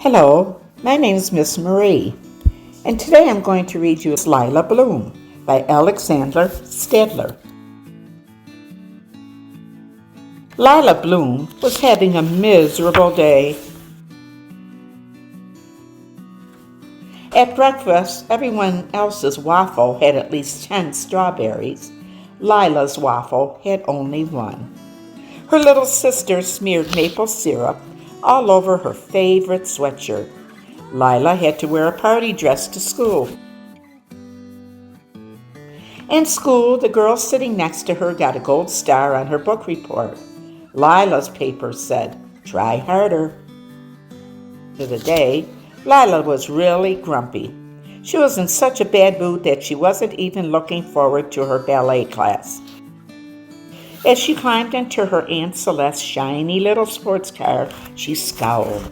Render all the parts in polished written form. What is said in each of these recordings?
Hello, my name is Miss Marie, and today I'm going to read you Lila Bloom by Alexander Stadler. Lila Bloom was having a miserable day. At breakfast, everyone else's waffle had at least 10 strawberries. Lila's waffle had only one. Her little sister smeared maple syrup all over her favorite sweatshirt. Lila had to wear a party dress to school. In school, the girl sitting next to her got a gold star on her book report. Lila's paper said, "Try harder." For the day, Lila was really grumpy. She was in such a bad mood that she wasn't even looking forward to her ballet class. As she climbed into her Aunt Celeste's shiny little sports car, she scowled.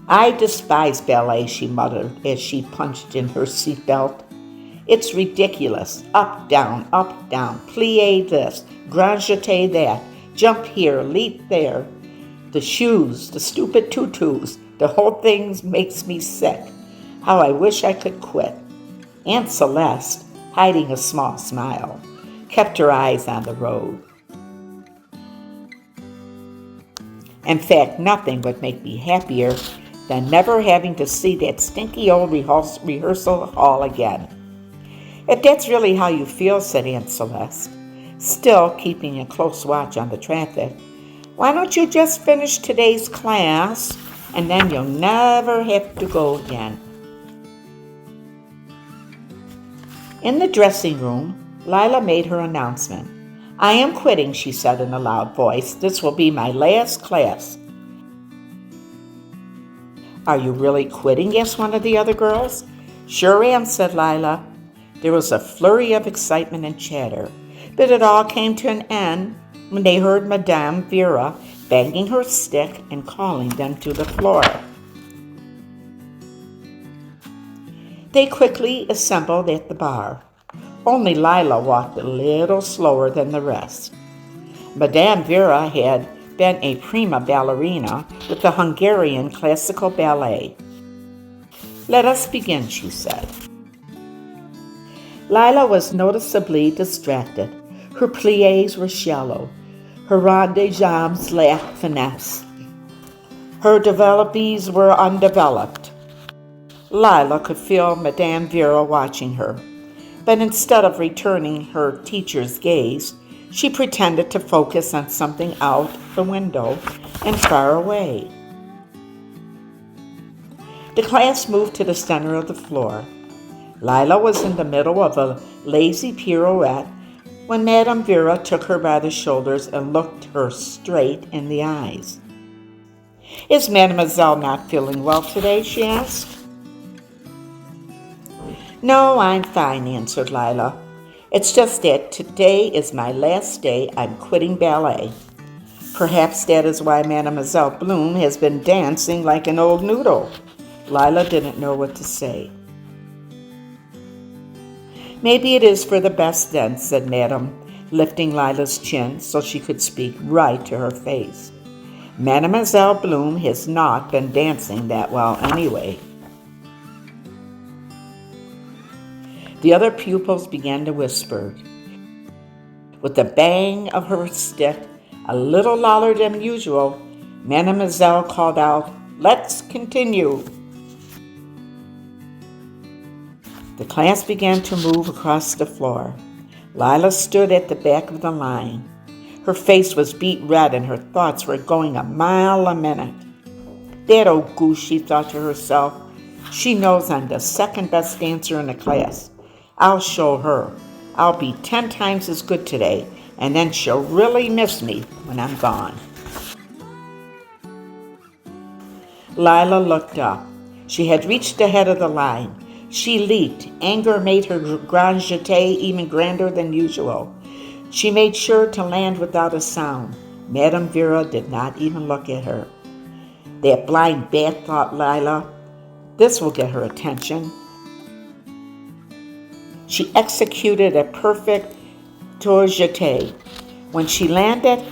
"I despise ballet," she muttered as she punched in her seatbelt. "It's ridiculous. Up, down, plie this, grand jeté that, jump here, leap there. The shoes, the stupid tutus, the whole thing makes me sick. How I wish I could quit." Aunt Celeste, hiding a small smile, kept her eyes on the road. In fact, nothing would make me happier than never having to see that stinky old rehearsal hall again. "If that's really how you feel," said Aunt Celeste, still keeping a close watch on the traffic, "why don't you just finish today's class and then you'll never have to go again?" In the dressing room, Lila made her announcement. "I am quitting," she said in a loud voice. "This will be my last class." "Are you really quitting?" asked one of the other girls. "Sure am," said Lila. There was a flurry of excitement and chatter, but it all came to an end when they heard Madame Vera banging her stick and calling them to the floor. They quickly assembled at the bar. Only Lila walked a little slower than the rest. Madame Vera had been a prima ballerina with the Hungarian classical ballet. "Let us begin," she said. Lila was noticeably distracted. Her pliés were shallow. Her rond de jambes lacked finesse. Her développés were undeveloped. Lila could feel Madame Vera watching her, but instead of returning her teacher's gaze, she pretended to focus on something out the window and far away. The class moved to the center of the floor. Lila was in the middle of a lazy pirouette when Madame Vera took her by the shoulders and looked her straight in the eyes. "Is Mademoiselle not feeling well today?" she asked. "No, I'm fine," answered Lila. "It's just that today is my last day. I'm quitting ballet." Perhaps that is why Mademoiselle Bloom has been dancing like an old noodle. Lila didn't know what to say. "Maybe it is for the best then," said Madame, lifting Lila's chin so she could speak right to her face. "Mademoiselle Bloom has not been dancing that well anyway." The other pupils began to whisper. With the bang of her stick, a little louder than usual, Mademoiselle called out, "Let's continue." The class began to move across the floor. Lila stood at the back of the line. Her face was beet red and her thoughts were going a mile a minute. "That old goose," she thought to herself. "She knows I'm the second best dancer in the class. I'll show her. I'll be 10 times as good today, and then she'll really miss me when I'm gone." Lila looked up. She had reached the head of the line. She leaped. Anger made her grand jeté even grander than usual. She made sure to land without a sound. Madame Vera did not even look at her. "That blind bat," thought Lila. "This will get her attention." She executed a perfect tour jeté. When she landed,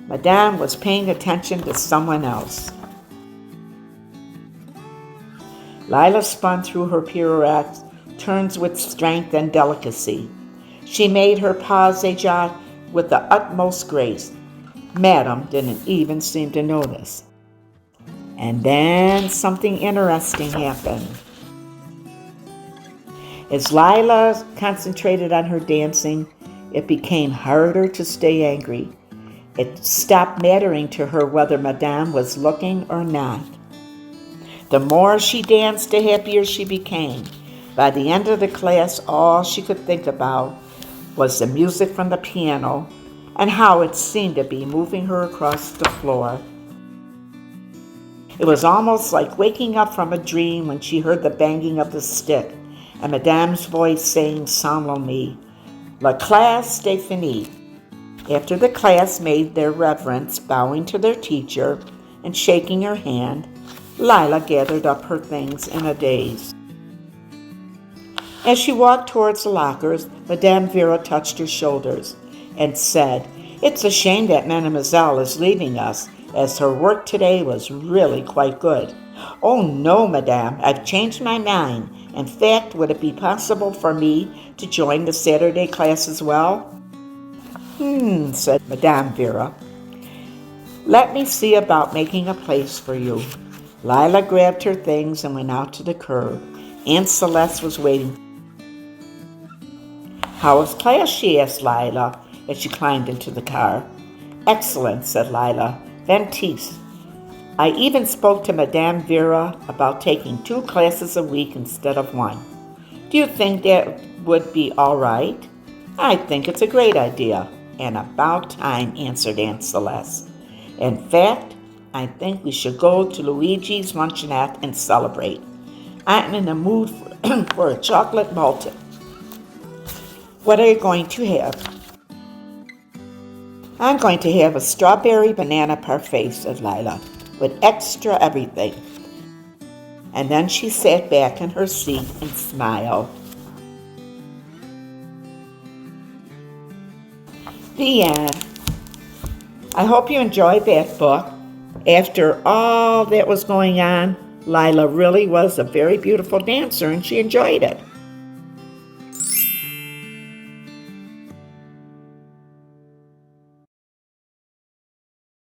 Madame was paying attention to someone else. Lila spun through her pirouettes, turns with strength and delicacy. She made her pas de jate with the utmost grace. Madame didn't even seem to notice. And then something interesting happened. As Lila concentrated on her dancing, it became harder to stay angry. It stopped mattering to her whether Madame was looking or not. The more she danced, the happier she became. By the end of the class, all she could think about was the music from the piano and how it seemed to be moving her across the floor. It was almost like waking up from a dream when she heard the banging of the stick and Madame's voice saying solemnly, "La classe est finie." After the class made their reverence, bowing to their teacher and shaking her hand, Lila gathered up her things in a daze. As she walked towards the lockers, Madame Vera touched her shoulders and said, "It's a shame that Mademoiselle is leaving us, as her work today was really quite good." "Oh no, Madame, I've changed my mind. In fact, would it be possible for me to join the Saturday class as well?" Said Madame Vera. "Let me see about making a place for you." Lila grabbed her things and went out to the curb. Aunt Celeste was waiting. "How was class?" she asked Lila as she climbed into the car. "Excellent," said Lila. "Ventis. I even spoke to Madame Vera about taking 2 classes a week instead of 1. Do you think that would be all right?" "I think it's a great idea, and about time," answered Aunt Celeste. "In fact, I think we should go to Luigi's Luncheonette and celebrate. I'm in the mood for a chocolate Malta." "What are you going to have?" "I'm going to have a strawberry banana parfait," said Lila, "with extra everything." And then she sat back in her seat and smiled. The end. I hope you enjoyed that book. After all that was going on, Lila really was a very beautiful dancer and she enjoyed it.